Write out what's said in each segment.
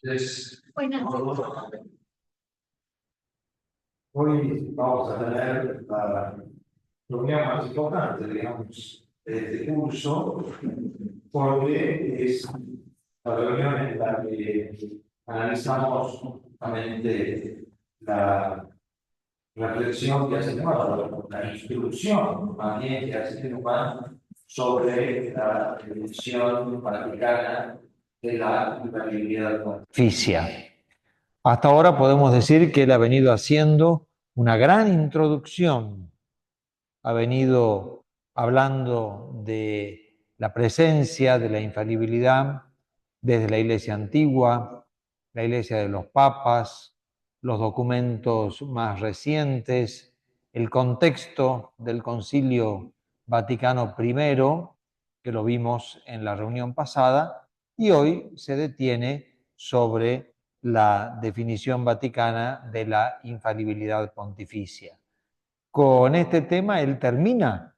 Buenas. Hoy vamos a tener la reunión más importante, digamos, de este curso, porque es la reunión en la que analizamos justamente la reflexión que hace Newman, la instrucción más bien que hace Newman sobre la definición vaticana de la infalibilidad pontificia. Hasta ahora podemos decir que él ha venido haciendo una gran introducción, ha venido hablando de la presencia de la infalibilidad desde la Iglesia antigua, la Iglesia de los papas, los documentos más recientes, el contexto del Concilio Vaticano I, que lo vimos en la reunión pasada, y hoy se detiene sobre la definición vaticana de la infalibilidad pontificia. Con este tema él termina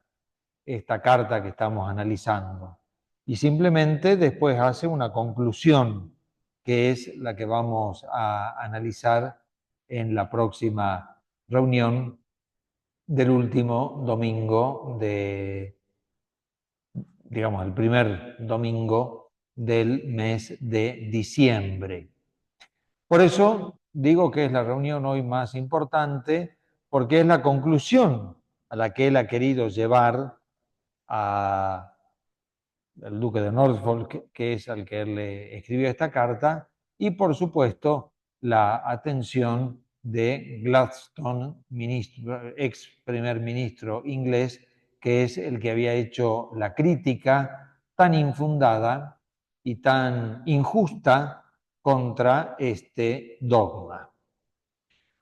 esta carta que estamos analizando y simplemente después hace una conclusión que es la que vamos a analizar en la próxima reunión del último domingo digamos, el primer domingo del mes de diciembre. Por eso digo que es la reunión hoy más importante, porque es la conclusión a la que él ha querido llevar al duque de Norfolk, que es al que él le escribió esta carta, y por supuesto la atención de Gladstone, ex primer ministro inglés, que es el que había hecho la crítica tan infundada y tan injusta contra este dogma.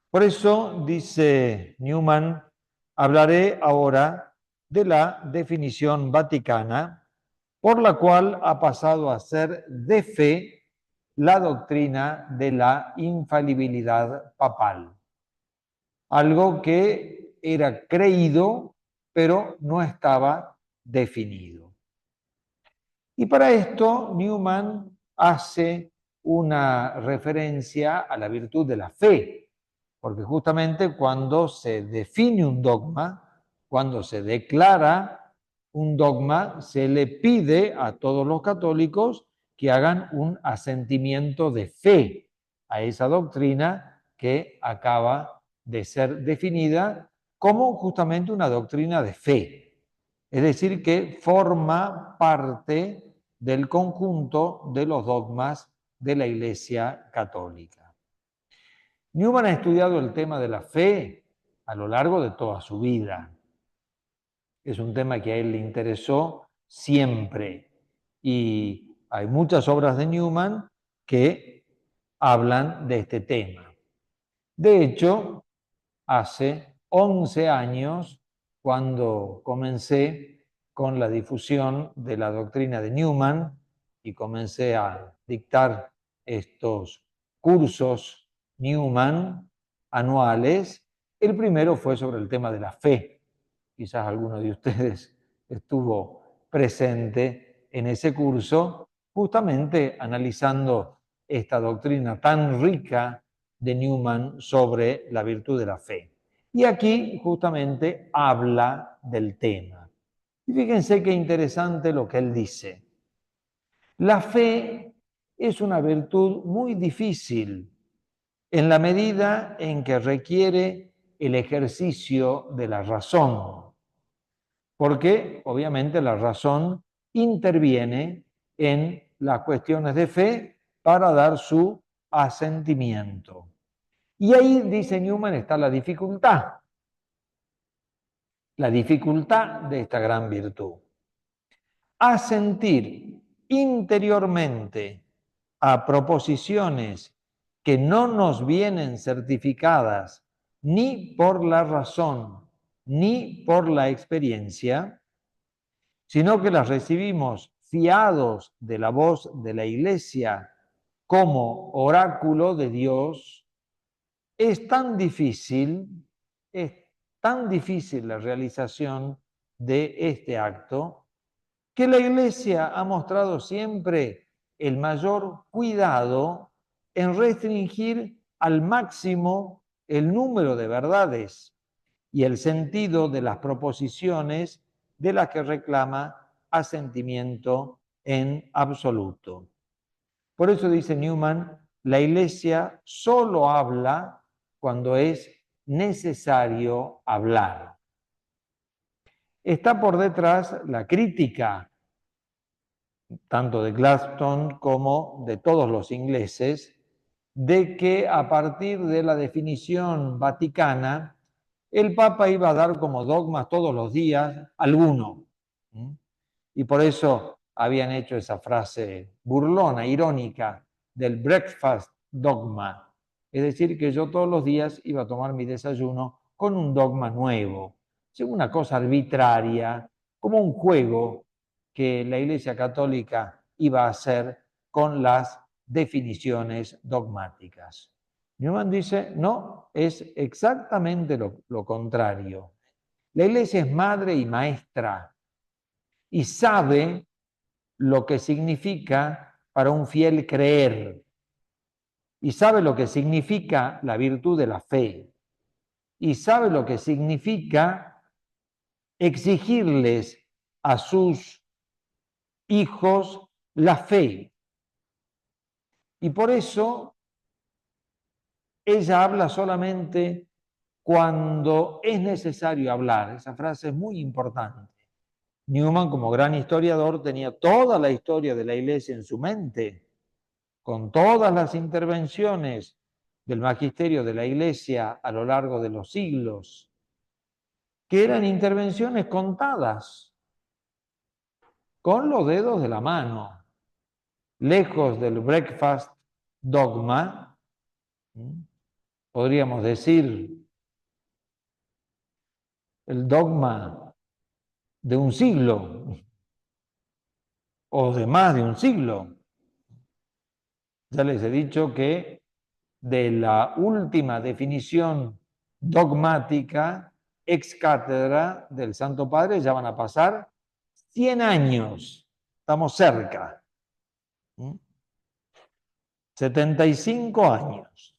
Por eso, dice Newman, hablaré ahora de la definición vaticana, por la cual ha pasado a ser de fe la doctrina de la infalibilidad papal. Algo que era creído, pero no estaba definido. Y para esto Newman hace una referencia a la virtud de la fe, porque justamente cuando se define un dogma, cuando se declara un dogma, se le pide a todos los católicos que hagan un asentimiento de fe a esa doctrina que acaba de ser definida como justamente una doctrina de fe. Es decir, que forma parte del conjunto de los dogmas de la Iglesia Católica. Newman ha estudiado el tema de la fe a lo largo de toda su vida. Es un tema que a él le interesó siempre y hay muchas obras de Newman que hablan de este tema. De hecho, hace 11 años, cuando comencé con la difusión de la doctrina de Newman y comencé a dictar estos cursos Newman anuales, el primero fue sobre el tema de la fe. Quizás alguno de ustedes estuvo presente en ese curso, justamente analizando esta doctrina tan rica de Newman sobre la virtud de la fe. Y aquí justamente habla del tema. Y fíjense qué interesante lo que él dice. La fe es una virtud muy difícil en la medida en que requiere el ejercicio de la razón, porque obviamente la razón interviene en las cuestiones de fe para dar su asentimiento. Y ahí, dice Newman, está la dificultad de esta gran virtud. Asentir interiormente a proposiciones que no nos vienen certificadas ni por la razón ni por la experiencia, sino que las recibimos fiados de la voz de la Iglesia como oráculo de Dios, es tan difícil la realización de este acto, que la Iglesia ha mostrado siempre el mayor cuidado en restringir al máximo el número de verdades y el sentido de las proposiciones de las que reclama asentimiento en absoluto. Por eso dice Newman, la Iglesia solo habla cuando es necesario hablar. Está por detrás la crítica, tanto de Gladstone como de todos los ingleses, de que a partir de la definición vaticana, el Papa iba a dar como dogmas todos los días alguno. Y por eso habían hecho esa frase burlona, irónica, del breakfast dogma. Es decir, que yo todos los días iba a tomar mi desayuno con un dogma nuevo. Es una cosa arbitraria, como un juego que la Iglesia Católica iba a hacer con las definiciones dogmáticas. Newman dice, no, es exactamente lo contrario. La Iglesia es madre y maestra y sabe lo que significa para un fiel creer y sabe lo que significa la virtud de la fe y sabe lo que significa exigirles a sus hijos la fe. Y por eso ella habla solamente cuando es necesario hablar. Esa frase es muy importante. Newman, como gran historiador, tenía toda la historia de la Iglesia en su mente, con todas las intervenciones del magisterio de la Iglesia a lo largo de los siglos, que eran intervenciones contadas con los dedos de la mano, lejos del breakfast dogma, podríamos decir el dogma de un siglo o de más de un siglo. Ya les he dicho que de la última definición dogmática ex cátedra del Santo Padre ya van a pasar 100 años. Estamos cerca. 75 años.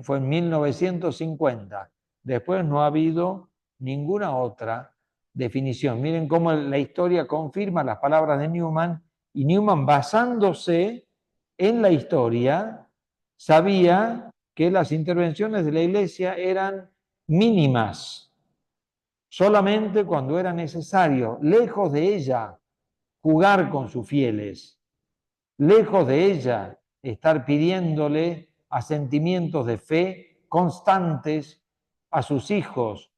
Fue en 1950. Después no ha habido ninguna otra definición. Miren cómo la historia confirma las palabras de Newman, y Newman, basándose en la historia, sabía que las intervenciones de la Iglesia eran mínimas, solamente cuando era necesario, lejos de ella, jugar con sus fieles, lejos de ella, estar pidiéndole asentimientos de fe constantes a sus hijos,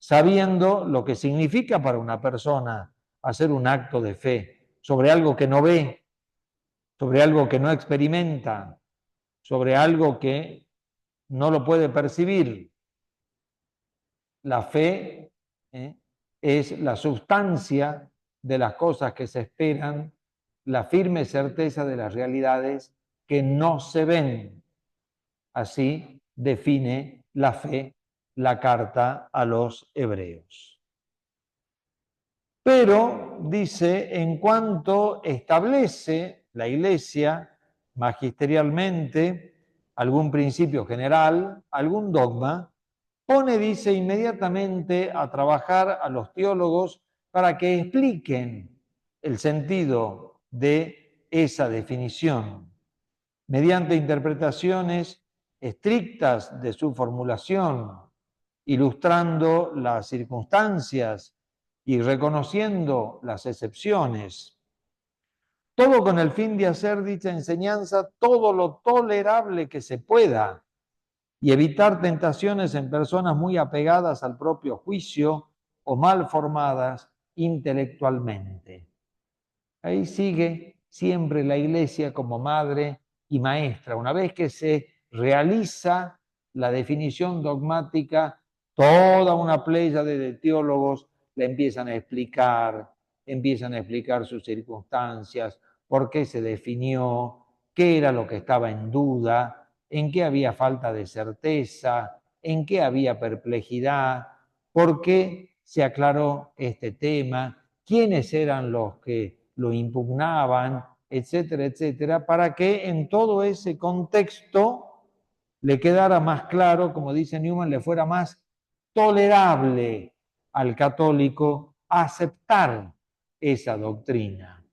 sabiendo lo que significa para una persona hacer un acto de fe sobre algo que no ve, sobre algo que no experimenta, sobre algo que no lo puede percibir. La fe es la sustancia de las cosas que se esperan, la firme certeza de las realidades que no se ven. Así define la fe la carta a los hebreos. Pero, dice, en cuanto establece la Iglesia magisterialmente algún principio general, algún dogma, pone, dice, inmediatamente a trabajar a los teólogos para que expliquen el sentido de esa definición, mediante interpretaciones estrictas de su formulación, ilustrando las circunstancias y reconociendo las excepciones. Todo con el fin de hacer dicha enseñanza todo lo tolerable que se pueda y evitar tentaciones en personas muy apegadas al propio juicio o mal formadas intelectualmente. Ahí sigue siempre la Iglesia como madre y maestra. Una vez que se realiza la definición dogmática, toda una pléyade de teólogos la empiezan a explicar sus circunstancias, por qué se definió, qué era lo que estaba en duda, en qué había falta de certeza, en qué había perplejidad, por qué se aclaró este tema, quiénes eran los que lo impugnaban etcétera, etcétera, para que en todo ese contexto le quedara más claro, como dice Newman, le fuera más tolerable al católico aceptar esa doctrina.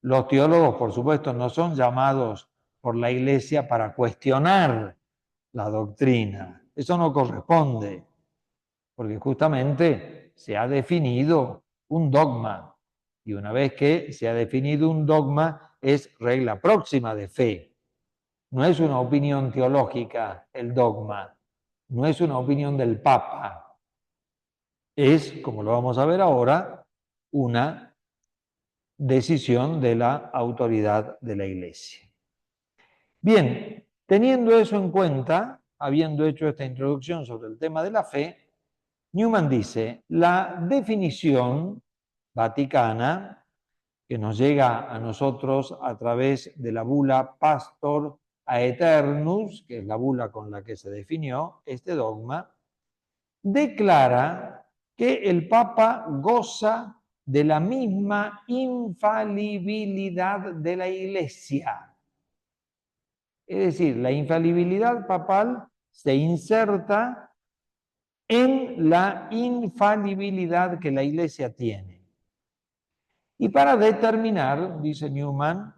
Los teólogos, por supuesto, no son llamados por la Iglesia para cuestionar la doctrina. Eso no corresponde, porque justamente se ha definido un dogma. Y una vez que se ha definido un dogma, es regla próxima de fe. No es una opinión teológica el dogma, no es una opinión del Papa. Es, como lo vamos a ver ahora, una decisión de la autoridad de la Iglesia. Bien, teniendo eso en cuenta, habiendo hecho esta introducción sobre el tema de la fe, Newman dice, la definición vaticana, que nos llega a nosotros a través de la bula Pastor Aeternus, que es la bula con la que se definió este dogma, declara que el Papa goza de la misma infalibilidad de la Iglesia. Es decir, la infalibilidad papal se inserta en la infalibilidad que la Iglesia tiene. Y para determinar, dice Newman,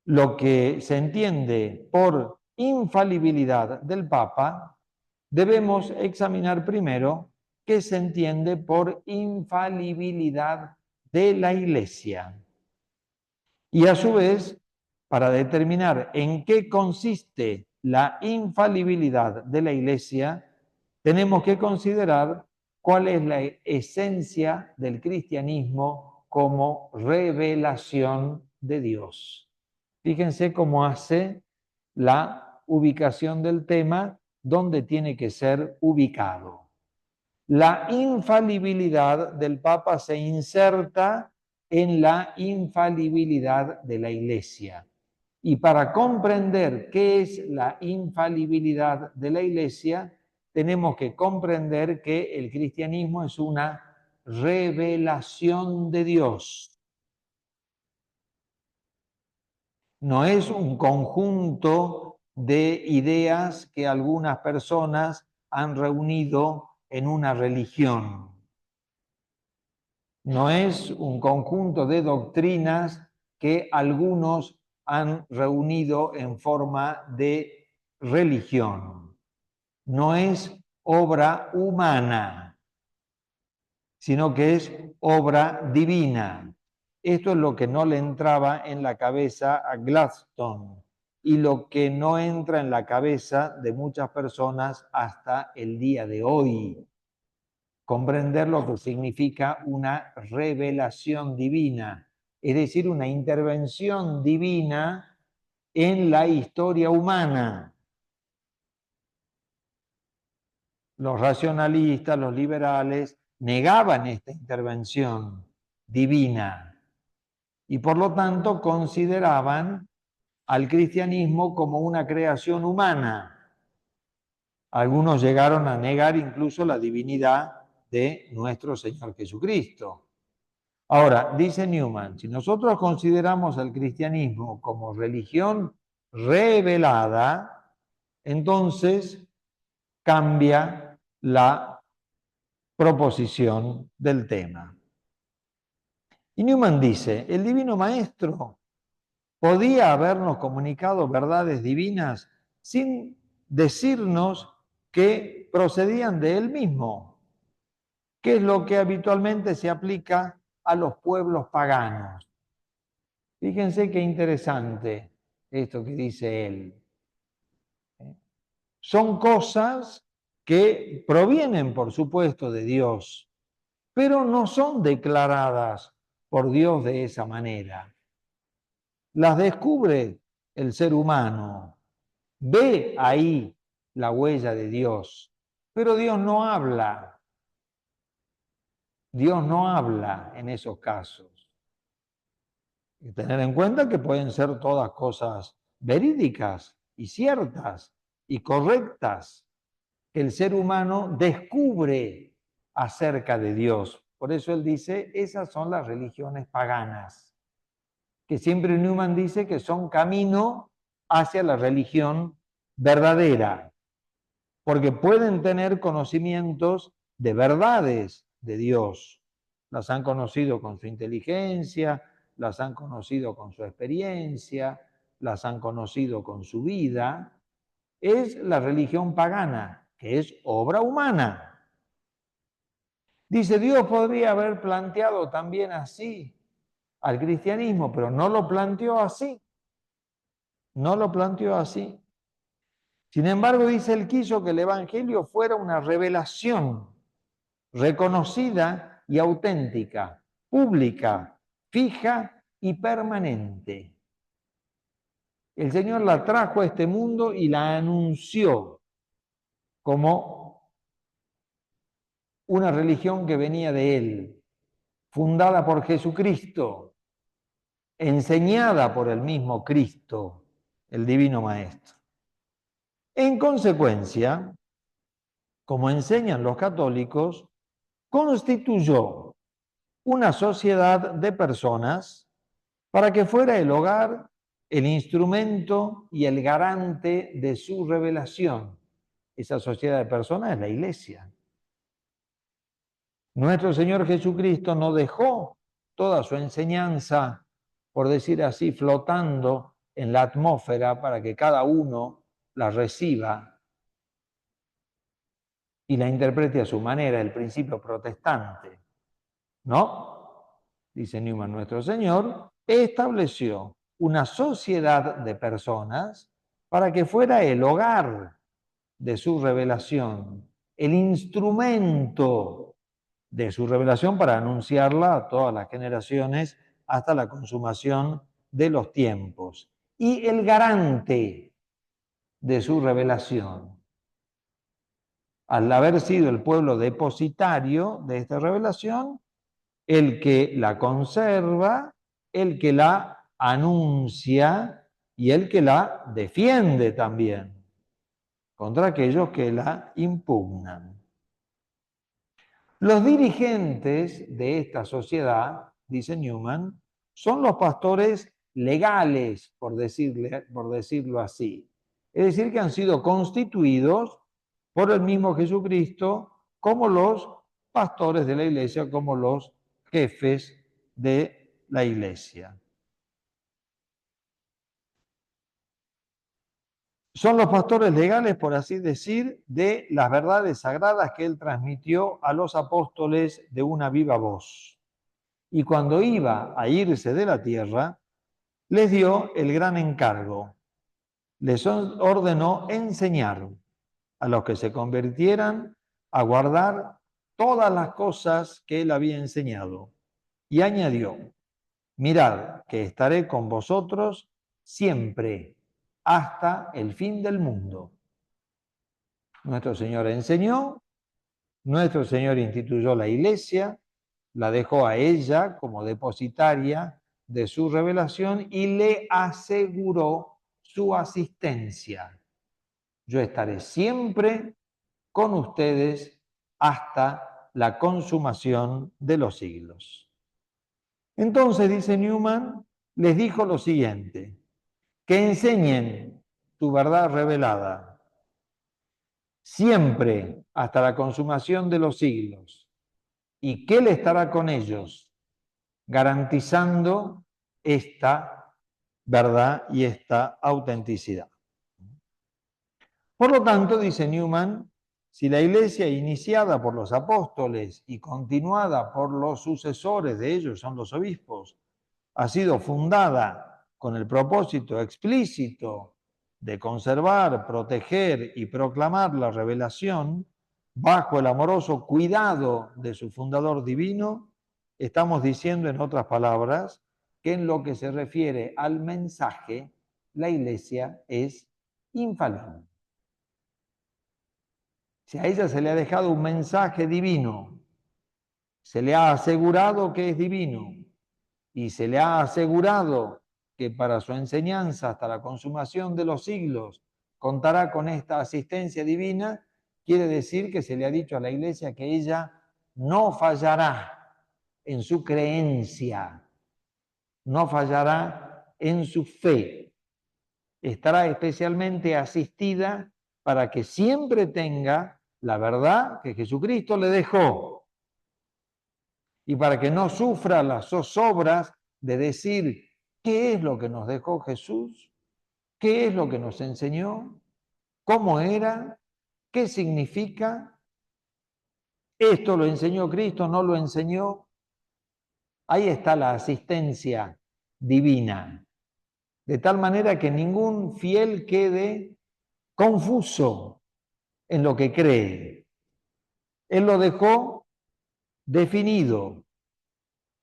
lo que se entiende por infalibilidad del Papa, debemos examinar primero qué se entiende por infalibilidad de la Iglesia. Y a su vez, para determinar en qué consiste la infalibilidad de la Iglesia, tenemos que considerar cuál es la esencia del cristianismo como revelación de Dios. Fíjense cómo hace la ubicación del tema, donde tiene que ser ubicado. La infalibilidad del Papa se inserta en la infalibilidad de la Iglesia. Y para comprender qué es la infalibilidad de la Iglesia, tenemos que comprender que el cristianismo es una revelación de Dios. No es un conjunto de ideas que algunas personas han reunido en una religión. No es un conjunto de doctrinas que algunos han reunido en forma de religión. No es obra humana, sino que es obra divina. Esto es lo que no le entraba en la cabeza a Gladstone y lo que no entra en la cabeza de muchas personas hasta el día de hoy. Comprender lo que significa una revelación divina, es decir, una intervención divina en la historia humana. Los racionalistas, los liberales, negaban esta intervención divina y por lo tanto consideraban al cristianismo como una creación humana. Algunos llegaron a negar incluso la divinidad de nuestro Señor Jesucristo. Ahora, dice Newman, si nosotros consideramos al cristianismo como religión revelada, entonces cambia la proposición del tema. Y Newman dice, el Divino Maestro podía habernos comunicado verdades divinas sin decirnos que procedían de él mismo, que es lo que habitualmente se aplica a los pueblos paganos. Fíjense qué interesante esto que dice él. Son cosas que provienen, por supuesto, de Dios, pero no son declaradas por Dios de esa manera. Las descubre el ser humano, ve ahí la huella de Dios, pero Dios no habla. Dios no habla en esos casos. Y tener en cuenta que pueden ser todas cosas verídicas y ciertas y correctas que el ser humano descubre acerca de Dios. Por eso él dice, esas son las religiones paganas. que siempre Newman dice que son camino hacia la religión verdadera, porque pueden tener conocimientos de verdades de Dios. Las han conocido con su inteligencia, las han conocido con su experiencia, las han conocido con su vida. Es la religión pagana, que es obra humana. Dice, Dios podría haber planteado también así al cristianismo, pero no lo planteó así. No lo planteó así. Sin embargo, dice, él quiso que el Evangelio fuera una revelación reconocida y auténtica, pública, fija y permanente. El Señor la trajo a este mundo y la anunció como una religión que venía de Él, fundada por Jesucristo, enseñada por el mismo Cristo, el Divino Maestro. En consecuencia, como enseñan los católicos, constituyó una sociedad de personas para que fuera el hogar el instrumento y el garante de su revelación. Esa sociedad de personas es la Iglesia. Nuestro Señor Jesucristo no dejó toda su enseñanza, por decir así, flotando en la atmósfera para que cada uno la reciba y la interprete a su manera, el principio protestante. No, dice Newman, nuestro Señor estableció una sociedad de personas para que fuera el hogar de su revelación, el instrumento de su revelación para anunciarla a todas las generaciones hasta la consumación de los tiempos. Y el garante de su revelación, al haber sido el pueblo depositario de esta revelación, el que la conserva, el que la anuncia y el que la defiende también contra aquellos que la impugnan. Los dirigentes de esta sociedad, dice Newman, son los pastores legales, por decirlo así. Es decir, que han sido constituidos por el mismo Jesucristo como los pastores de la iglesia, como los jefes de la iglesia. Son los pastores legales, por así decir, de las verdades sagradas que él transmitió a los apóstoles de una viva voz. Y cuando iba a irse de la tierra, les dio el gran encargo. Les ordenó enseñar a los que se convirtieran a guardar todas las cosas que él había enseñado. Y añadió, mirad que estaré con vosotros siempre hasta el fin del mundo. Nuestro Señor enseñó, nuestro Señor instituyó la iglesia, la dejó a ella como depositaria de su revelación y le aseguró su asistencia. Yo estaré siempre con ustedes hasta la consumación de los siglos. Entonces, dice Newman, les dijo lo siguiente, que enseñen tu verdad revelada, siempre hasta la consumación de los siglos, y que Él estará con ellos, garantizando esta verdad y esta autenticidad. Por lo tanto, dice Newman, si la iglesia iniciada por los apóstoles y continuada por los sucesores de ellos, son los obispos, ha sido fundada con el propósito explícito de conservar, proteger y proclamar la revelación bajo el amoroso cuidado de su fundador divino, estamos diciendo en otras palabras que en lo que se refiere al mensaje, la iglesia es infalible. Si a ella se le ha dejado un mensaje divino, se le ha asegurado que es divino y se le ha asegurado que para su enseñanza hasta la consumación de los siglos contará con esta asistencia divina, quiere decir que se le ha dicho a la iglesia que ella no fallará en su creencia, no fallará en su fe. Estará especialmente asistida para que siempre tenga la verdad que Jesucristo le dejó y para que no sufra las zozobras de decir qué es lo que nos dejó Jesús, qué es lo que nos enseñó, cómo era, qué significa, esto lo enseñó Cristo, no lo enseñó. Ahí está la asistencia divina, de tal manera que ningún fiel quede confuso en lo que cree. Él lo dejó definido,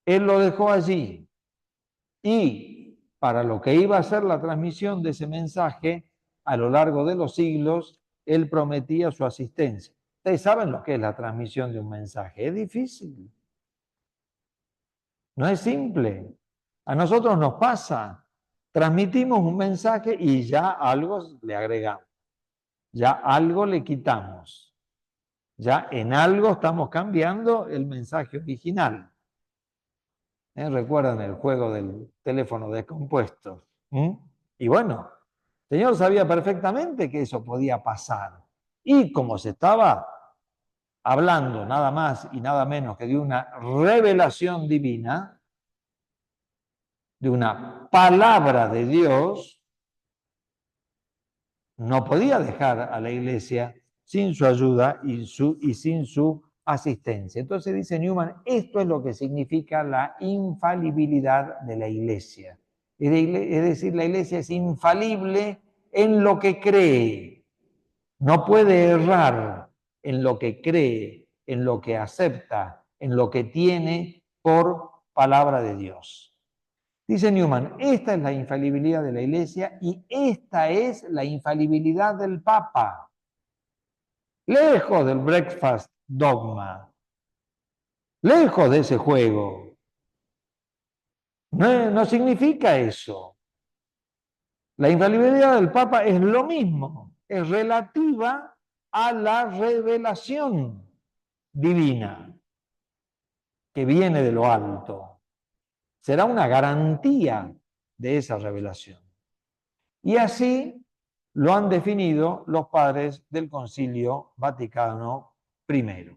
Él lo dejó allí. Y para lo que iba a ser la transmisión de ese mensaje a lo largo de los siglos, Él prometía su asistencia. Ustedes saben lo que es la transmisión de un mensaje. Es difícil. No es simple. A nosotros nos pasa. Transmitimos un mensaje y ya algo le agregamos. Ya algo le quitamos. Ya en algo estamos cambiando el mensaje original. ¿Recuerdan el juego del teléfono descompuesto? Y bueno, el Señor sabía perfectamente que eso podía pasar. Y como se estaba hablando nada más y nada menos que de una revelación divina, de una palabra de Dios, no podía dejar a la iglesia sin su ayuda y sin su asistencia. Entonces dice Newman, esto es lo que significa la infalibilidad de la iglesia. Es decir, la iglesia es infalible en lo que cree. No puede errar en lo que cree, en lo que acepta, en lo que tiene por palabra de Dios. Dice Newman, esta es la infalibilidad de la Iglesia y esta es la infalibilidad del Papa. Lejos del breakfast dogma, lejos de ese juego. No significa eso. La infalibilidad del Papa es lo mismo, es relativa a la revelación divina que viene de lo alto. Será una garantía de esa revelación. Y así lo han definido los padres del Concilio Vaticano I.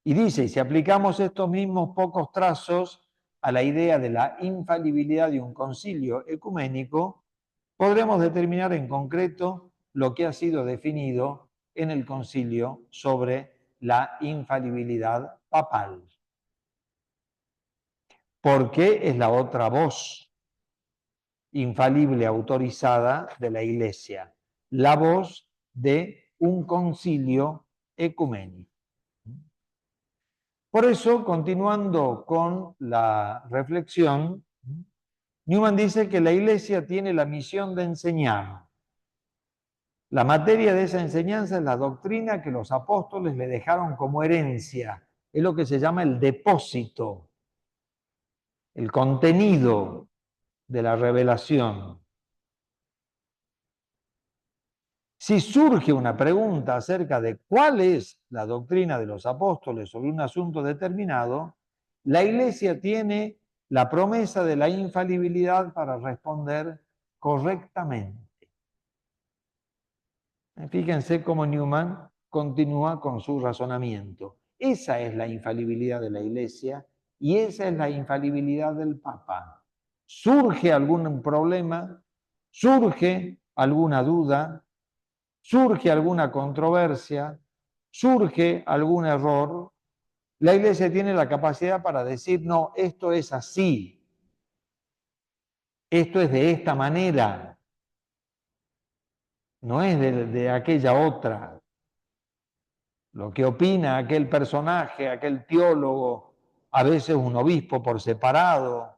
Y dice, si aplicamos estos mismos pocos trazos a la idea de la infalibilidad de un concilio ecuménico, podremos determinar en concreto lo que ha sido definido en el concilio sobre la infalibilidad papal. Porque es la otra voz infalible autorizada de la Iglesia, la voz de un concilio ecuménico. Por eso, continuando con la reflexión, Newman dice que la Iglesia tiene la misión de enseñar. La materia de esa enseñanza es la doctrina que los apóstoles le dejaron como herencia. Es lo que se llama el depósito, el contenido de la revelación. Si surge una pregunta acerca de cuál es la doctrina de los apóstoles sobre un asunto determinado, la Iglesia tiene la promesa de la infalibilidad para responder correctamente. Fíjense cómo Newman continúa con su razonamiento. Esa es la infalibilidad de la Iglesia y esa es la infalibilidad del Papa. Surge algún problema, surge alguna duda, surge alguna controversia, surge algún error, la Iglesia tiene la capacidad para decir, no, esto es así, esto es de esta manera, no es de aquella otra. Lo que opina aquel personaje, aquel teólogo, a veces un obispo por separado,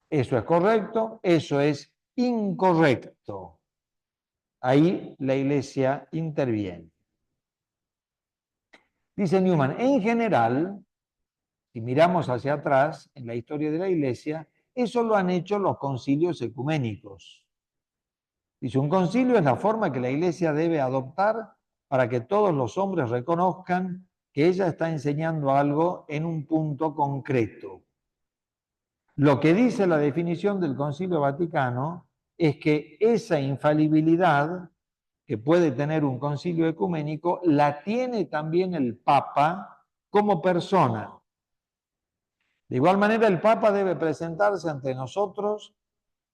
eso es correcto, eso es incorrecto. Ahí la Iglesia interviene. Dice Newman, en general, si miramos hacia atrás en la historia de la Iglesia, eso lo han hecho los concilios ecuménicos. Dice, un concilio es la forma que la Iglesia debe adoptar para que todos los hombres reconozcan que ella está enseñando algo en un punto concreto. Lo que dice la definición del Concilio Vaticano es que esa infalibilidad que puede tener un concilio ecuménico la tiene también el Papa como persona. De igual manera, el Papa debe presentarse ante nosotros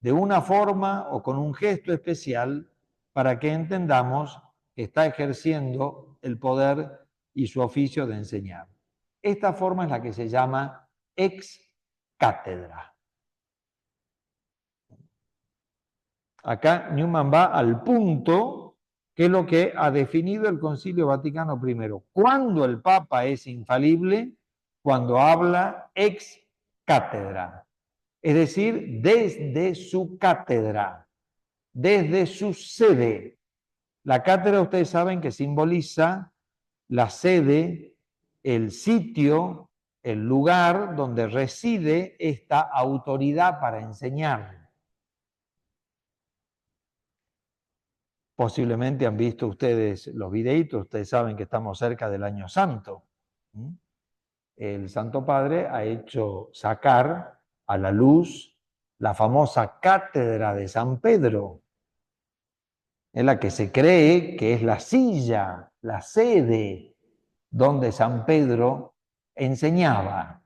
de una forma o con un gesto especial para que entendamos que está ejerciendo el poder y su oficio de enseñar. Esta forma es la que se llama ex cátedra. Acá Newman va al punto, que es lo que ha definido el Concilio Vaticano I. ¿Cuándo el Papa es infalible? Cuando habla ex cátedra, es decir, desde su cátedra, desde su sede. La cátedra, ustedes saben que simboliza la sede, el sitio, el lugar donde reside esta autoridad para enseñar. Posiblemente han visto ustedes los videitos, ustedes saben que estamos cerca del Año Santo. El Santo Padre ha hecho sacar a la luz la famosa cátedra de San Pedro, en la que se cree que es la silla, la sede donde San Pedro enseñaba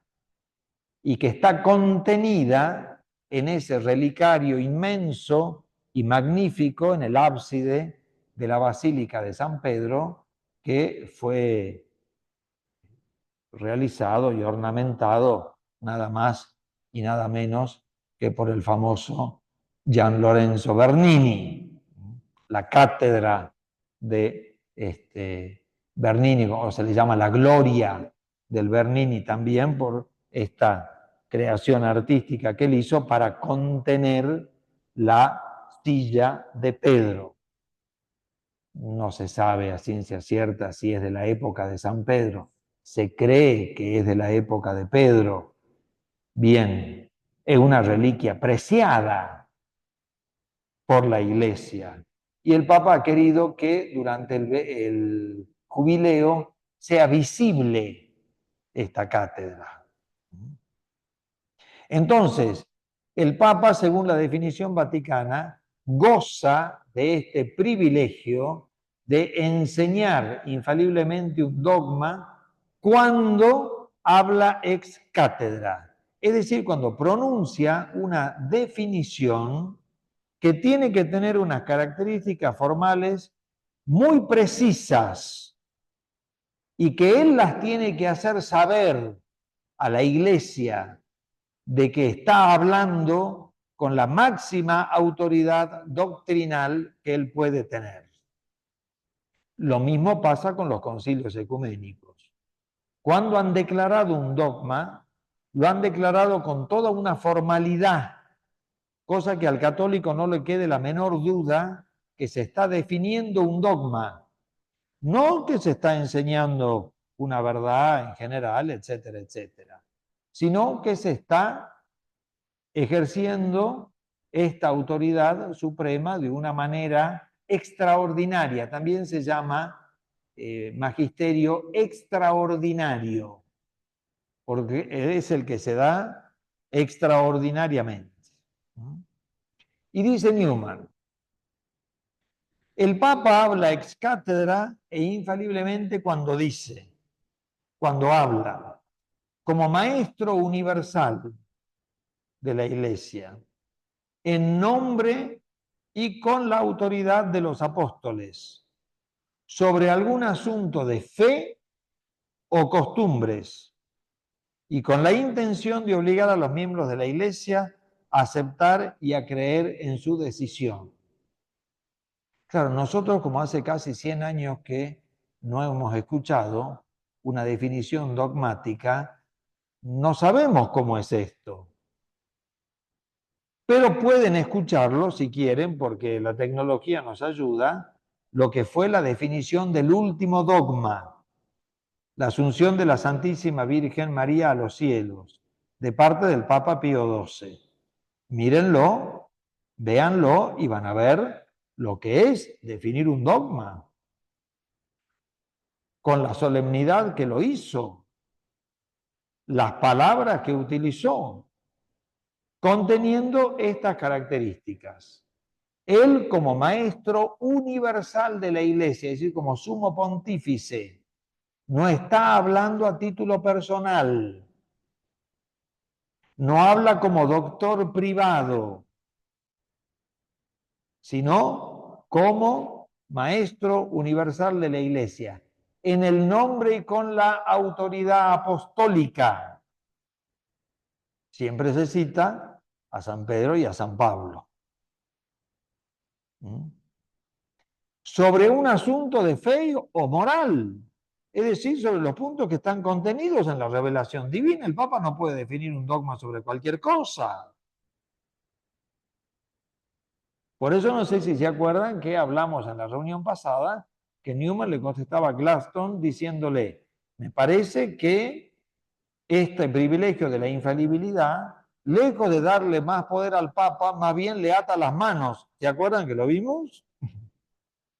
y que está contenida en ese relicario inmenso y magnífico en el ábside de la Basílica de San Pedro, que fue realizado y ornamentado nada más y nada menos que por el famoso Gian Lorenzo Bernini. La cátedra de Bernini, o se le llama la gloria del Bernini también por esta creación artística que él hizo para contener la silla de Pedro. No se sabe a ciencia cierta si es de la época de San Pedro. Se cree que es de la época de Pedro. Bien, es una reliquia preciada por la Iglesia. Y el Papa ha querido que durante el jubileo sea visible esta cátedra. Entonces, el Papa, según la definición vaticana, goza de este privilegio de enseñar infaliblemente un dogma cuando habla ex cátedra, es decir, cuando pronuncia una definición que tiene que tener unas características formales muy precisas y que él las tiene que hacer saber a la Iglesia de que está hablando con la máxima autoridad doctrinal que él puede tener. Lo mismo pasa con los concilios ecuménicos. Cuando han declarado un dogma, lo han declarado con toda una formalidad, cosa que al católico no le quede la menor duda que se está definiendo un dogma, no que se está enseñando una verdad en general, etcétera, etcétera, sino que se está ejerciendo esta autoridad suprema de una manera extraordinaria. También se llama magisterio extraordinario, porque es el que se da extraordinariamente. Y dice Newman, el Papa habla ex cátedra e infaliblemente cuando habla, como maestro universal de la Iglesia, en nombre y con la autoridad de los apóstoles, sobre algún asunto de fe o costumbres, y con la intención de obligar a los miembros de la Iglesia a aceptar y a creer en su decisión. Claro, nosotros como hace casi 100 años que no hemos escuchado una definición dogmática, no sabemos cómo es esto. Pero pueden escucharlo si quieren, porque la tecnología nos ayuda, lo que fue la definición del último dogma, la asunción de la Santísima Virgen María a los cielos, de parte del Papa Pío XII. Mírenlo, véanlo y van a ver lo que es definir un dogma, con la solemnidad que lo hizo, las palabras que utilizó. conteniendo estas características. Él como maestro universal de la Iglesia, es decir, como sumo pontífice, no está hablando a título personal, no habla como doctor privado, sino como maestro universal de la Iglesia, en el nombre y con la autoridad apostólica. Siempre se cita a San Pedro y a San Pablo. Sobre un asunto de fe o moral, es decir, sobre los puntos que están contenidos en la revelación divina. El Papa no puede definir un dogma sobre cualquier cosa. Por eso no sé si se acuerdan que hablamos en la reunión pasada que Newman le contestaba a Gladstone diciéndole, me parece que este privilegio de la infalibilidad, lejos de darle más poder al Papa, más bien le ata las manos. ¿Se acuerdan que lo vimos?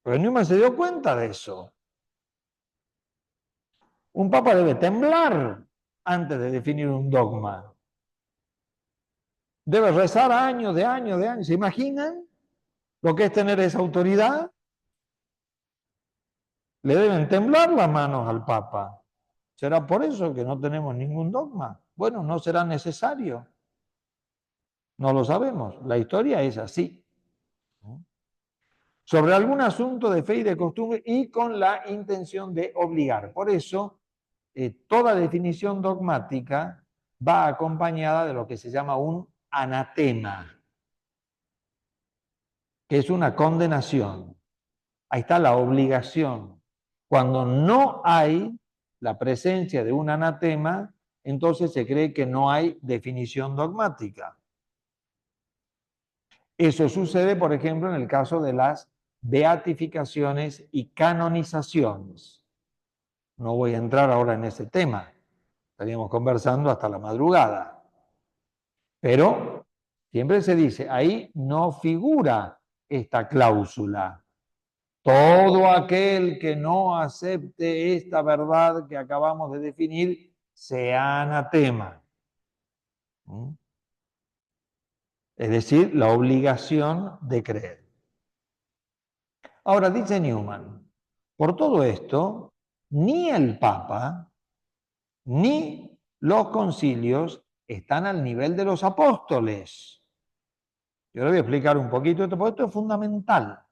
Pero Newman se dio cuenta de eso. Un Papa debe temblar antes de definir un dogma. Debe rezar años de años de años. ¿Se imaginan lo que es tener esa autoridad? Le deben temblar las manos al Papa. ¿Será por eso que no tenemos ningún dogma? Bueno, no será necesario. No lo sabemos. La historia es así. Sobre algún asunto de fe y de costumbre y con la intención de obligar. Por eso, toda definición dogmática va acompañada de lo que se llama un anatema, que es una condenación. Ahí está la obligación. Cuando no hay la presencia de un anatema, entonces se cree que no hay definición dogmática. Eso sucede, por ejemplo, en el caso de las beatificaciones y canonizaciones. No voy a entrar ahora en ese tema. Estaríamos conversando hasta la madrugada. Pero siempre se dice, ahí no figura esta cláusula. Todo aquel que no acepte esta verdad que acabamos de definir, sea anatema. Es decir, la obligación de creer. Ahora, dice Newman, por todo esto, ni el Papa, ni los concilios están al nivel de los apóstoles. Yo le voy a explicar un poquito esto, porque esto es fundamental.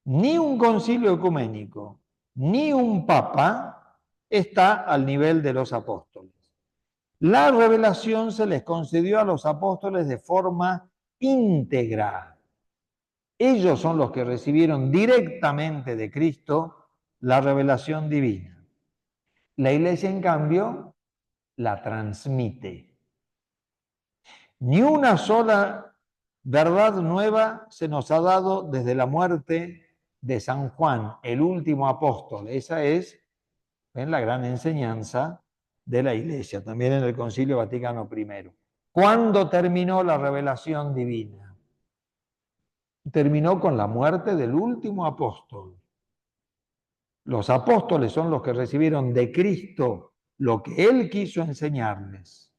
Ni un concilio ecuménico, ni un papa está al nivel de los apóstoles. La revelación se les concedió a los apóstoles de forma íntegra. Ellos son los que recibieron directamente de Cristo la revelación divina. La Iglesia, en cambio, la transmite. Ni una sola verdad nueva se nos ha dado desde la muerte de San Juan, el último apóstol. Esa es la gran enseñanza de la Iglesia, también en el Concilio Vaticano I. ¿Cuándo terminó la revelación divina? Terminó con la muerte del último apóstol. Los apóstoles son los que recibieron de Cristo lo que Él quiso enseñarles.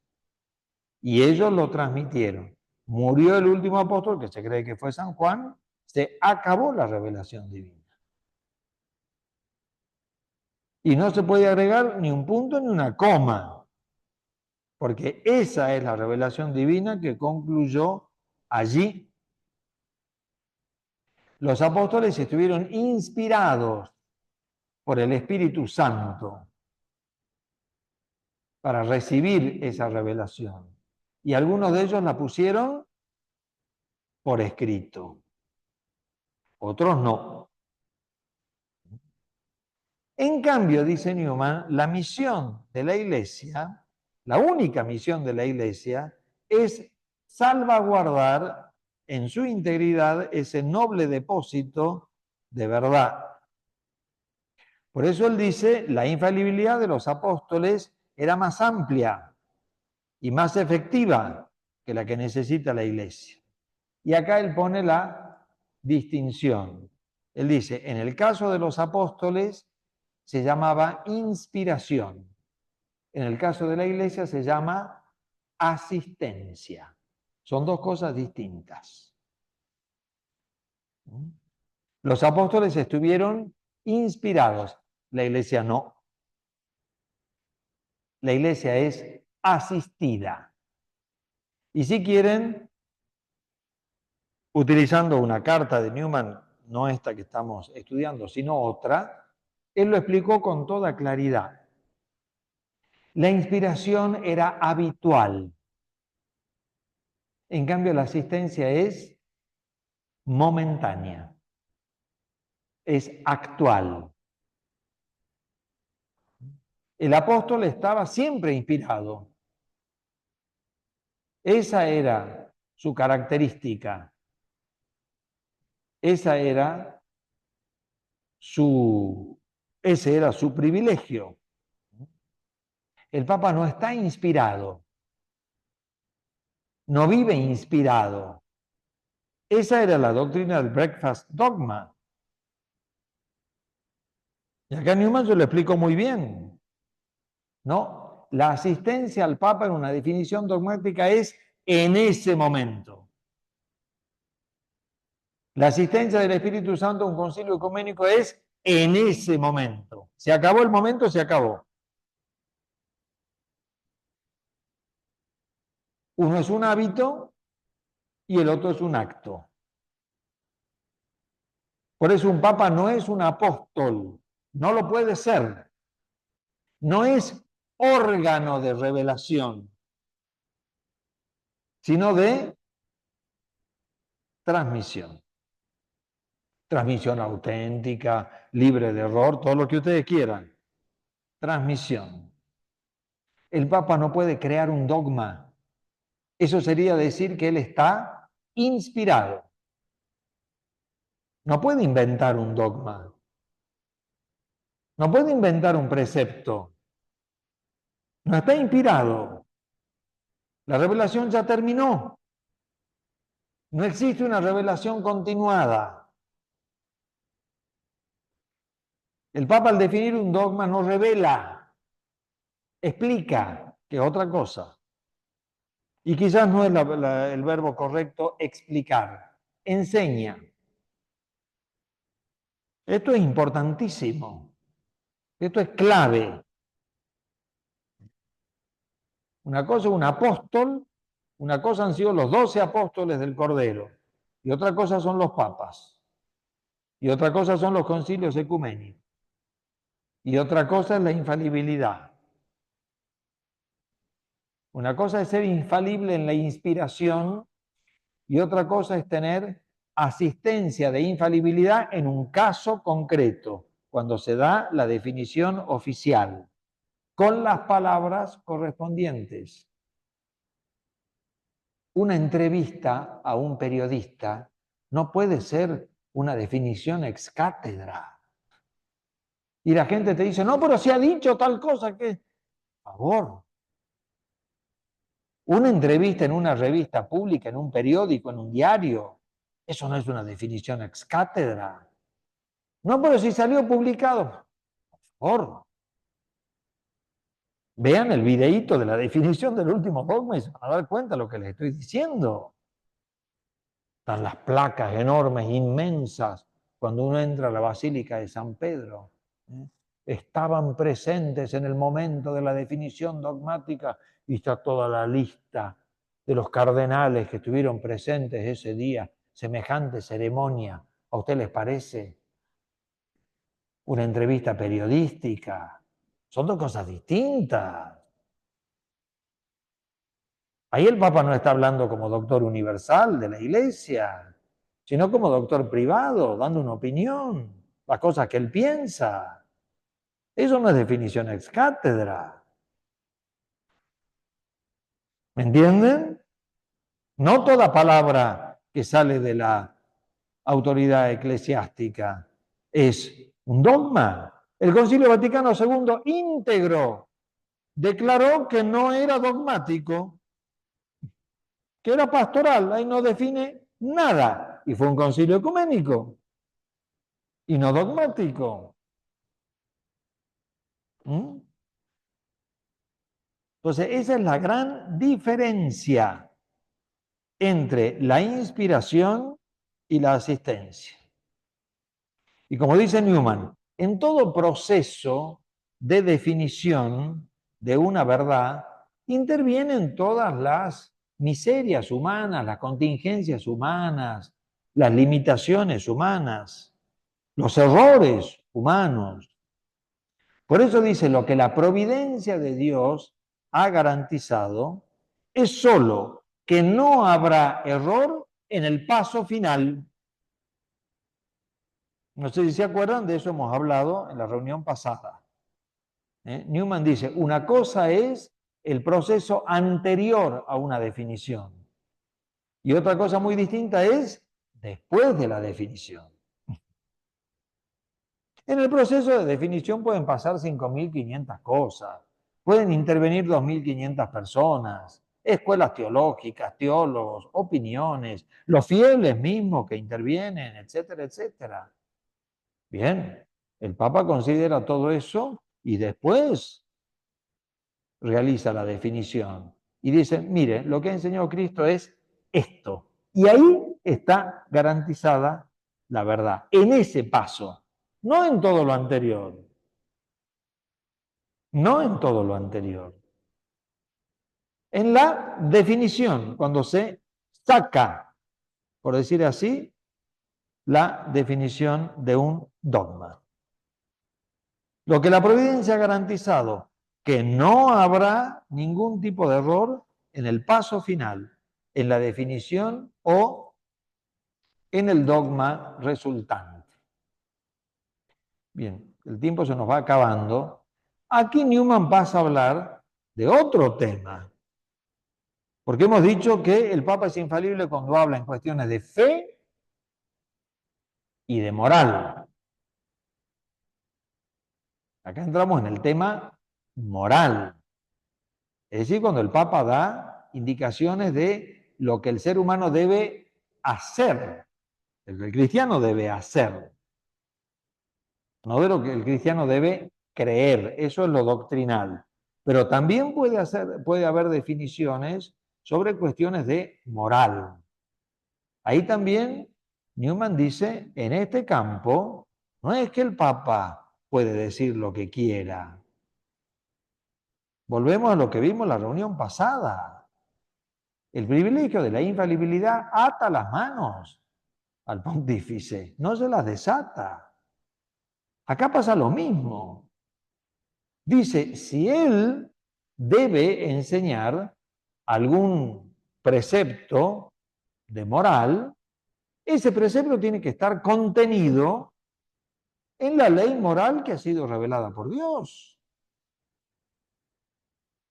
Y ellos lo transmitieron. Murió el último apóstol, que se cree que fue San Juan, se acabó la revelación divina. Y no se puede agregar ni un punto ni una coma, porque esa es la revelación divina que concluyó allí. Los apóstoles estuvieron inspirados por el Espíritu Santo para recibir esa revelación. Y algunos de ellos la pusieron por escrito, otros no. En cambio, dice Newman, la misión de la Iglesia, la única misión de la Iglesia, es salvaguardar en su integridad ese noble depósito de verdad. Por eso él dice, la infalibilidad de los apóstoles era más amplia y más efectiva que la que necesita la Iglesia. Y acá él pone la distinción. Él dice, en el caso de los apóstoles se llamaba inspiración. En el caso de la Iglesia se llama asistencia. Son dos cosas distintas. Los apóstoles estuvieron inspirados, la iglesia no. La iglesia es asistida. Y si quieren, utilizando una carta de Newman, no esta que estamos estudiando, sino otra, él lo explicó con toda claridad. La inspiración era habitual. En cambio, la asistencia es momentánea, es actual. El apóstol estaba siempre inspirado. Esa era su característica. Ese era su privilegio. El Papa no está inspirado, no vive inspirado. Esa era la doctrina del Breakfast Dogma. Y acá Newman yo lo explico muy bien. ¿No? La asistencia al Papa en una definición dogmática es en ese momento. La asistencia del Espíritu Santo a un concilio ecuménico es en ese momento. Se acabó el momento, se acabó. Uno es un hábito y el otro es un acto. Por eso un papa no es un apóstol, no lo puede ser. No es órgano de revelación, sino de transmisión. Transmisión auténtica, libre de error, todo lo que ustedes quieran. Transmisión. El Papa no puede crear un dogma. Eso sería decir que él está inspirado. No puede inventar un dogma. No puede inventar un precepto. No está inspirado. La revelación ya terminó. No existe una revelación continuada. El Papa al definir un dogma no revela, explica, que es otra cosa. Y quizás no es el verbo correcto explicar, enseña. Esto es importantísimo. Esto es clave. Una cosa es un apóstol, una cosa han sido los 12 apóstoles del Cordero, y otra cosa son los papas, y otra cosa son los concilios ecuménicos, y otra cosa es la infalibilidad. Una cosa es ser infalible en la inspiración y otra cosa es tener asistencia de infalibilidad en un caso concreto, cuando se da la definición oficial, con las palabras correspondientes. Una entrevista a un periodista no puede ser una definición ex cátedra. Y la gente te dice, no, pero se ha dicho tal cosa que... Por favor. Una entrevista en una revista pública, en un periódico, en un diario, eso no es una definición ex cátedra. No, pero si salió publicado. Por favor. Vean el videíto de la definición del último dogma y se van a dar cuenta de lo que les estoy diciendo. Están las placas enormes, inmensas, cuando uno entra a la Basílica de San Pedro. Estaban presentes en el momento de la definición dogmática y está toda la lista de los cardenales que estuvieron presentes ese día, semejante ceremonia. ¿A usted les parece una entrevista periodística? Son dos cosas distintas. Ahí el Papa no está hablando como doctor universal de la Iglesia, sino como doctor privado, dando una opinión, las cosas que él piensa. Eso no es definición ex cátedra. ¿Me entienden? No toda palabra que sale de la autoridad eclesiástica es un dogma. El Concilio Vaticano II íntegro declaró que no era dogmático, que era pastoral, ahí no define nada. Y fue un concilio ecuménico y no dogmático. ¿Mm? Entonces, esa es la gran diferencia entre la inspiración y la asistencia. Y como dice Newman, en todo proceso de definición de una verdad intervienen todas las miserias humanas, las contingencias humanas, las limitaciones humanas, los errores humanos. Por eso dice, lo que la providencia de Dios ha garantizado es solo que no habrá error en el paso final. No sé si se acuerdan, de eso hemos hablado en la reunión pasada. Newman dice, una cosa es el proceso anterior a una definición y otra cosa muy distinta es después de la definición. En el proceso de definición pueden pasar 5.500 cosas, pueden intervenir 2.500 personas, escuelas teológicas, teólogos, opiniones, los fieles mismos que intervienen, etcétera, etcétera. Bien, el Papa considera todo eso y después realiza la definición y dice, mire, lo que ha enseñado Cristo es esto. Y ahí está garantizada la verdad, en ese paso, no en todo lo anterior, no en todo lo anterior. En la definición, cuando se saca, por decir así, la definición de un dogma. Lo que la providencia ha garantizado, que no habrá ningún tipo de error en el paso final, en la definición o en el dogma resultante. Bien, el tiempo se nos va acabando. Aquí Newman pasa a hablar de otro tema, porque hemos dicho que el Papa es infalible cuando habla en cuestiones de fe y de moral. Acá entramos en el tema moral. Es decir, cuando el Papa da indicaciones de lo que el ser humano debe hacer, lo que el cristiano debe hacer, no de lo que el cristiano debe creer, eso es lo doctrinal. Pero también puede haber definiciones sobre cuestiones de moral. Ahí también Newman dice, en este campo, no es que el Papa puede decir lo que quiera. Volvemos a lo que vimos en la reunión pasada. El privilegio de la infalibilidad ata las manos al pontífice, no se las desata. Acá pasa lo mismo. Dice, si él debe enseñar algún precepto de moral, ese precepto tiene que estar contenido en la ley moral que ha sido revelada por Dios.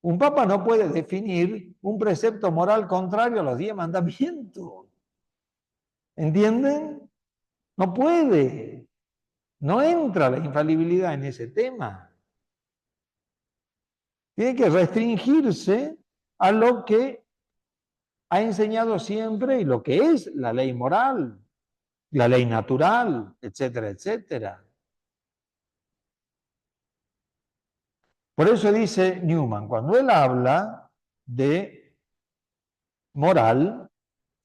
Un papa no puede definir un precepto moral contrario a los 10 mandamientos. ¿Entienden? No puede. No entra la infalibilidad en ese tema. Tiene que restringirse a lo que ha enseñado siempre y lo que es la ley moral, la ley natural, etcétera, etcétera. Por eso dice Newman, cuando él habla de moral,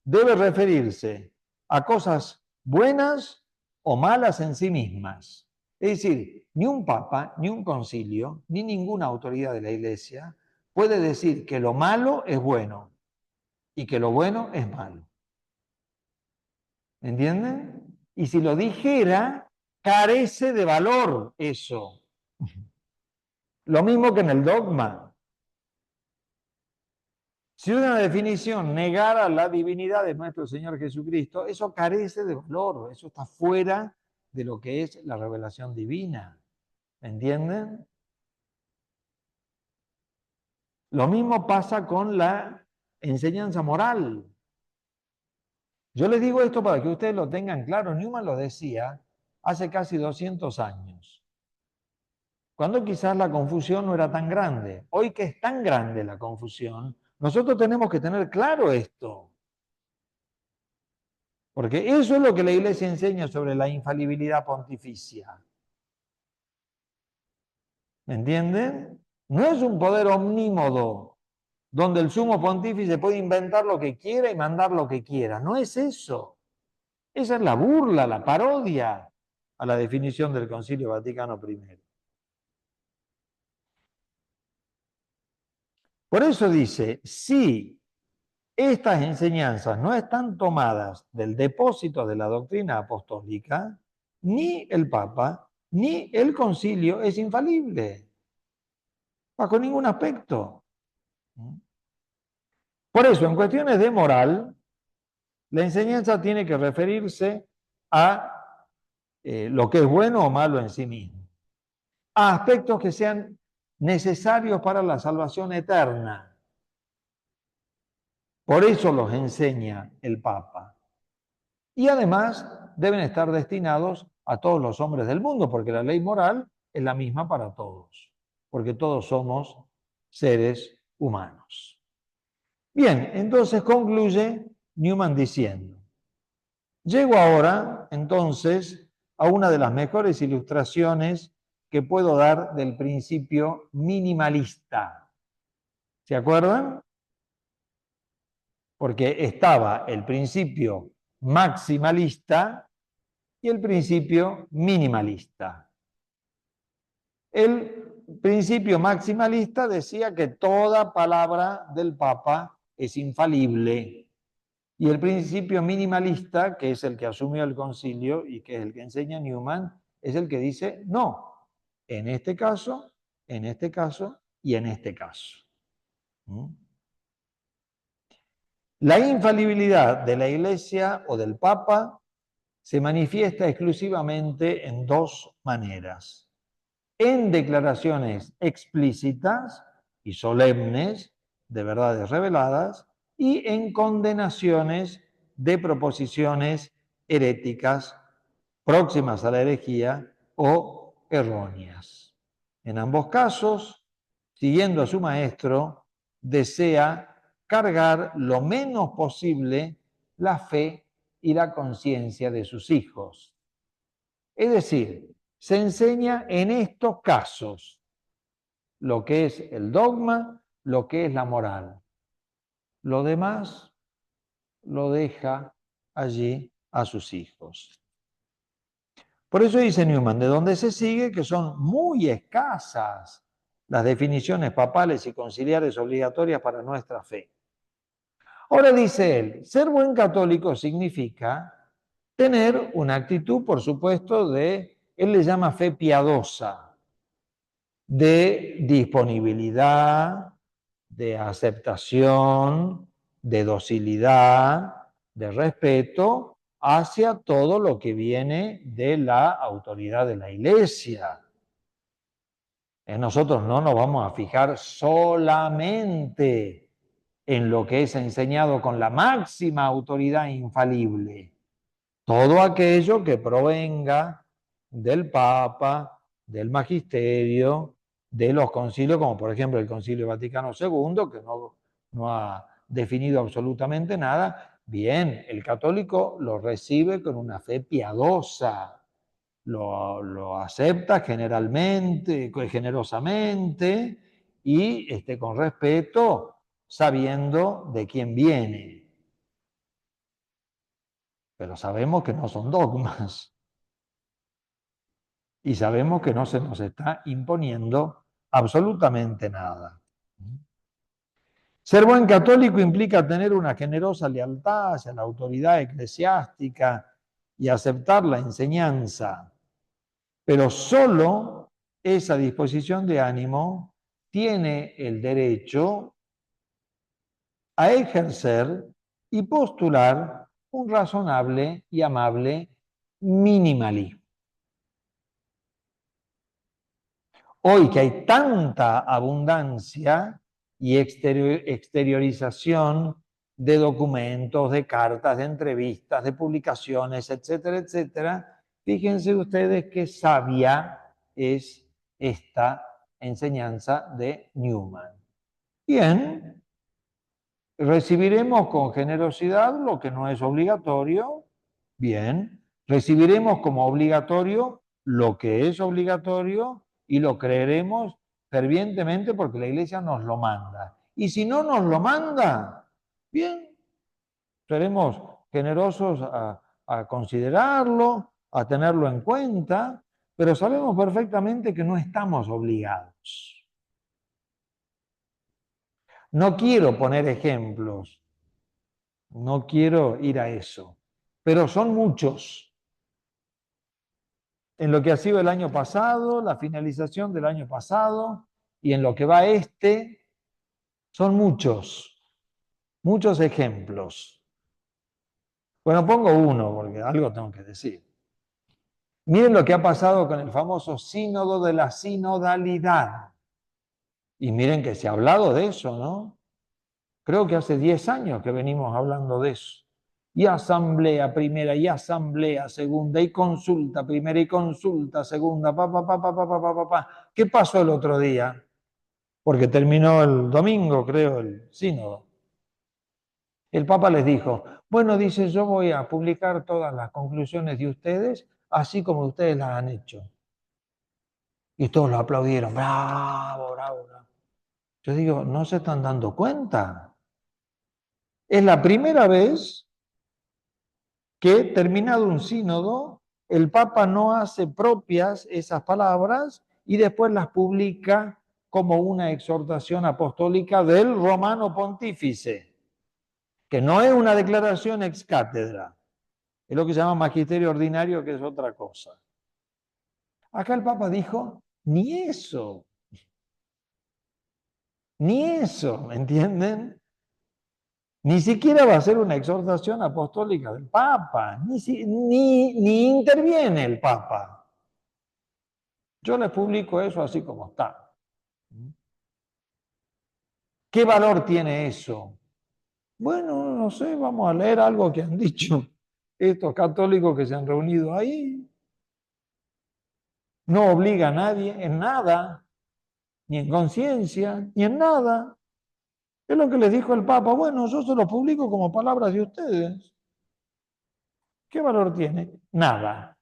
debe referirse a cosas buenas o malas en sí mismas. Es decir, ni un papa, ni un concilio, ni ninguna autoridad de la Iglesia puede decir que lo malo es bueno y que lo bueno es malo. ¿Entienden? Y si lo dijera, carece de valor eso. Lo mismo que en el dogma. Si una definición negara la divinidad de nuestro Señor Jesucristo, eso carece de valor, eso está fuera de lo que es la revelación divina. ¿Me entienden? Lo mismo pasa con la enseñanza moral. Yo les digo esto para que ustedes lo tengan claro. Newman lo decía hace casi 200 años, cuando quizás la confusión no era tan grande. Hoy que es tan grande la confusión, nosotros tenemos que tener claro esto. Porque eso es lo que la Iglesia enseña sobre la infalibilidad pontificia. ¿Me entienden? No es un poder omnímodo, donde el sumo pontífice puede inventar lo que quiera y mandar lo que quiera. No es eso. Esa es la burla, la parodia a la definición del Concilio Vaticano I. Por eso dice, si estas enseñanzas no están tomadas del depósito de la doctrina apostólica, ni el Papa, ni el concilio es infalible, bajo ningún aspecto. Por eso, en cuestiones de moral, la enseñanza tiene que referirse a lo que es bueno o malo en sí mismo, a aspectos que sean necesarios para la salvación eterna. Por eso los enseña el Papa. Y además deben estar destinados a todos los hombres del mundo, porque la ley moral es la misma para todos, porque todos somos seres humanos. Bien, entonces concluye Newman diciendo, llego ahora entonces a una de las mejores ilustraciones que puedo dar del principio minimalista. ¿Se acuerdan? Porque estaba el principio maximalista y el principio minimalista. El principio maximalista decía que toda palabra del Papa es infalible. Y el principio minimalista, que es el que asumió el concilio y que es el que enseña Newman, es el que dice no, en este caso, en este caso y en este caso. La infalibilidad de la Iglesia o del Papa se manifiesta exclusivamente en dos maneras: en declaraciones explícitas y solemnes de verdades reveladas y en condenaciones de proposiciones heréticas próximas a la herejía o erróneas. En ambos casos, siguiendo a su maestro, desea cargar lo menos posible la fe y la conciencia de sus hijos. Es decir, se enseña en estos casos lo que es el dogma, lo que es la moral. Lo demás lo deja allí a sus hijos. Por eso dice Newman, de donde se sigue que son muy escasas las definiciones papales y conciliares obligatorias para nuestra fe. Ahora dice él, ser buen católico significa tener una actitud, por supuesto, él le llama fe piadosa, de disponibilidad, de aceptación, de docilidad, de respeto hacia todo lo que viene de la autoridad de la Iglesia. Nosotros no nos vamos a fijar solamente en lo que es enseñado con la máxima autoridad infalible. Todo aquello que provenga del Papa, del Magisterio, de los concilios, como por ejemplo el Concilio Vaticano II, que no ha definido absolutamente nada, bien, el católico lo recibe con una fe piadosa, lo acepta generalmente, generosamente y con respeto, sabiendo de quién viene. Pero sabemos que no son dogmas y sabemos que no se nos está imponiendo absolutamente nada. Ser buen católico implica tener una generosa lealtad hacia la autoridad eclesiástica y aceptar la enseñanza, pero solo esa disposición de ánimo tiene el derecho a ejercer y postular un razonable y amable minimalismo. Hoy que hay tanta abundancia y exteriorización de documentos, de cartas, de entrevistas, de publicaciones, etcétera, etcétera, fíjense ustedes qué sabia es esta enseñanza de Newman. Bien, recibiremos con generosidad lo que no es obligatorio. Bien, recibiremos como obligatorio lo que es obligatorio y lo creeremos fervientemente porque la Iglesia nos lo manda. Y si no nos lo manda, bien, seremos generosos a considerarlo, a tenerlo en cuenta, pero sabemos perfectamente que no estamos obligados. No quiero poner ejemplos, no quiero ir a eso, pero son muchos. En lo que ha sido el año pasado, la finalización del año pasado, y en lo que va son muchos ejemplos. Bueno, pongo uno, porque algo tengo que decir. Miren lo que ha pasado con el famoso sínodo de la sinodalidad. Y miren que se ha hablado de eso, ¿no? Creo que hace 10 años que venimos hablando de eso. Y asamblea primera, y asamblea segunda, y consulta primera, y consulta segunda, ¿Qué pasó el otro día? Porque terminó el domingo, creo, el sínodo. El Papa les dijo, bueno, dice, yo voy a publicar todas las conclusiones de ustedes, así como ustedes las han hecho. Y todos lo aplaudieron, bravo, bravo, bravo. Yo digo, ¿no se están dando cuenta? Es la primera vez que, terminado un sínodo, el Papa no hace propias esas palabras y después las publica como una exhortación apostólica del Romano Pontífice, que no es una declaración ex cátedra, es lo que se llama magisterio ordinario, que es otra cosa. Acá el Papa dijo, ni eso, ¿me entienden? Ni siquiera va a ser una exhortación apostólica del Papa, ni interviene el Papa. Yo les publico eso así como está. ¿Qué valor tiene eso? Bueno, no sé, vamos a leer algo que han dicho estos católicos que se han reunido ahí. No obliga a nadie en nada, ni en conciencia, ni en nada. Es lo que les dijo el Papa. Bueno, yo se lo publico como palabras de ustedes. ¿Qué valor tiene? Nada.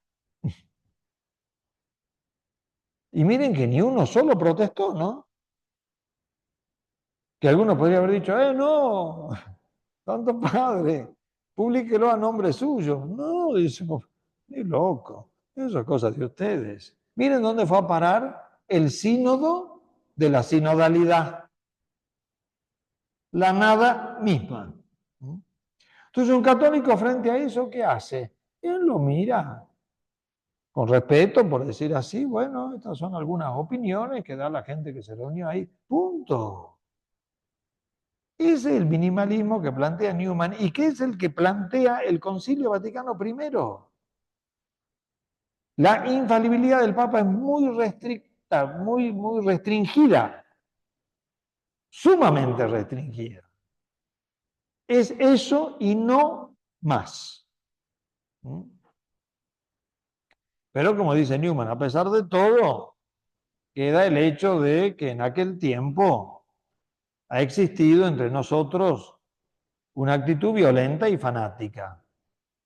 Y miren que ni uno solo protestó, ¿no? Que algunos podrían haber dicho, no, Santo Padre, publíquelo a nombre suyo. No, dice, ni loco, eso es cosa de ustedes. Miren dónde fue a parar el sínodo de la sinodalidad, la nada misma. Entonces un católico frente a eso, ¿qué hace? Él lo mira con respeto, por decir así, bueno, estas son algunas opiniones que da la gente que se reunió ahí, punto. Ese es el minimalismo que plantea Newman y que es el que plantea el Concilio Vaticano I. La infalibilidad del Papa es muy restricta, muy restringida, sumamente restringida. Es eso y no más. Pero como dice Newman, a pesar de todo, queda el hecho de que en aquel tiempo ha existido entre nosotros una actitud violenta y fanática,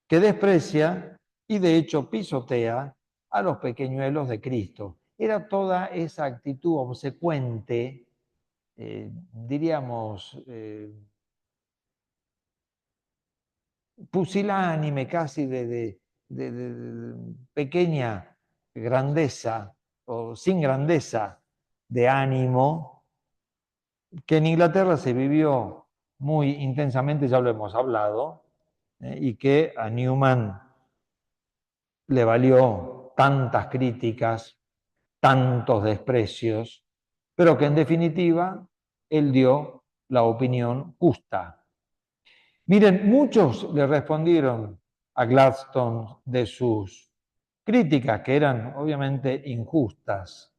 que desprecia y de hecho pisotea a los pequeñuelos de Cristo. Era toda esa actitud obsecuente, diríamos, pusilánime, casi de pequeña grandeza o sin grandeza de ánimo, que en Inglaterra se vivió muy intensamente, ya lo hemos hablado, y que a Newman le valió tantas críticas, tantos desprecios, pero que en definitiva él dio la opinión justa. Miren, muchos le respondieron a Gladstone de sus críticas, que eran obviamente injustas,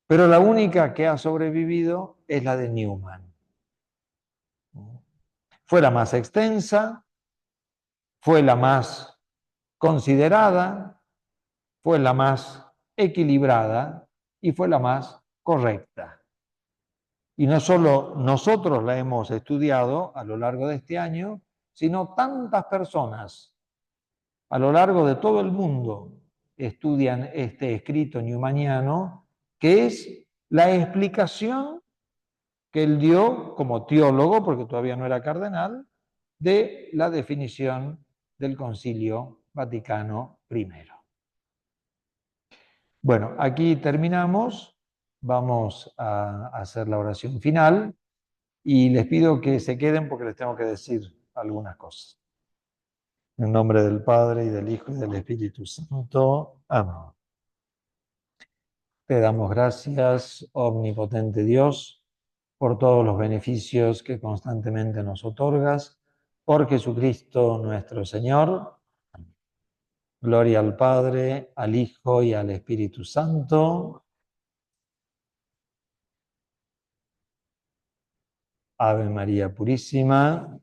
pero la única que ha sobrevivido es la de Newman. Fue la más extensa, fue la más considerada, fue la más equilibrada y fue la más correcta. Y no solo nosotros la hemos estudiado a lo largo de este año, sino tantas personas a lo largo de todo el mundo estudian este escrito newmaniano, que es la explicación que él dio como teólogo, porque todavía no era cardenal, de la definición del Concilio Vaticano I. Bueno, aquí terminamos. Vamos a hacer la oración final y les pido que se queden porque les tengo que decir algunas cosas. En nombre del Padre, y del Hijo, y del Espíritu Santo. Amén. Te damos gracias, omnipotente Dios, por todos los beneficios que constantemente nos otorgas. Por Jesucristo nuestro Señor. Gloria al Padre, al Hijo y al Espíritu Santo. Ave María Purísima.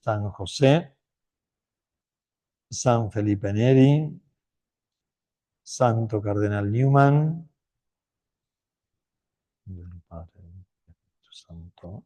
San José. San Felipe Neri. Santo Cardenal Newman. Del Padre, del Espíritu Santo.